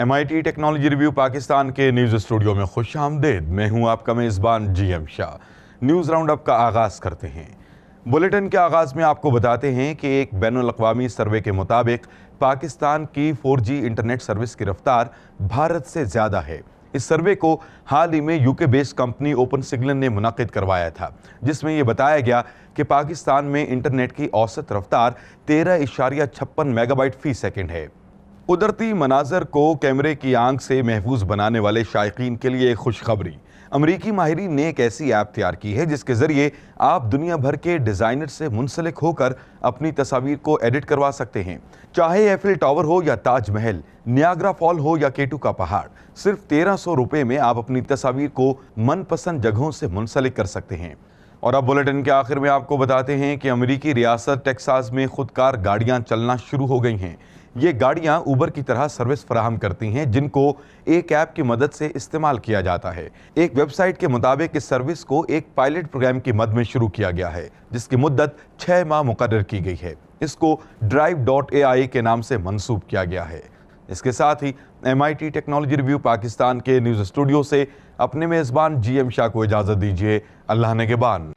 MIT technology review Pakistan के news studio में खुश आमदेद। मैं हूं आपका मेज़बान GM Shah. News round up का आगाज़ करते हैं। बुलेटिन के आगाज़ में आपको बताते हैं कि एक बैनुल-अक़वामी सर्वे के मुताबिक पाकिस्तान की 4G इंटरनेट सर्विस की रफ्तार भारत से ज़्यादा है। इस सर्वे को हाल ही में UK based company open signal ने मुनाकिद करवाया था, जिसमें यह बताया गया कि पाकिस्तान में इंटरनेट की औसत रफ्तार 13.56 मेगाबाइट फी सेकंड है। कुदरती मनाजर को कैमरे की आंख से महफूज बनाने वाले शायकीन के लिए एक खुशखबरी। अमरीकी माहिरीन ने एक ऐसी ऐप तैयार की है जिसके ज़रिए आप दुनिया भर के डिज़ाइनर से मुंसलिक होकर अपनी तस्वीर को एडिट करवा सकते हैं। चाहे एफिल टावर हो या ताज महल, नियाग्रा फॉल हो या केटू का पहाड़, सिर्फ 1300 रुपये में आप अपनी तस्वीर को मनपसंद जगहों से मुंसलिक कर सकते हैं। और अब बुलेटिन के आखिर में आपको बताते हैं कि अमेरिकी रियासत टेक्सास में खुदकार गाड़ियां चलना शुरू हो गई हैं। ये गाड़ियां उबर की तरह सर्विस फराहम करती हैं, जिनको एक ऐप की मदद से इस्तेमाल किया जाता है। एक वेबसाइट के मुताबिक इस सर्विस को एक पायलट प्रोग्राम की मद में शुरू किया गया है, जिसकी मुद्दत 6 माह मुकर्रर की गई है। इसको drive.ai के नाम से मंसूब किया गया है। इसके साथ ही MIT टेक्नोलॉजी रिव्यू पाकिस्तान के न्यूज़ स्टूडियो से अपने मेज़बान GM शाह को इजाज़त दीजिए। अल्लाह निगहबान।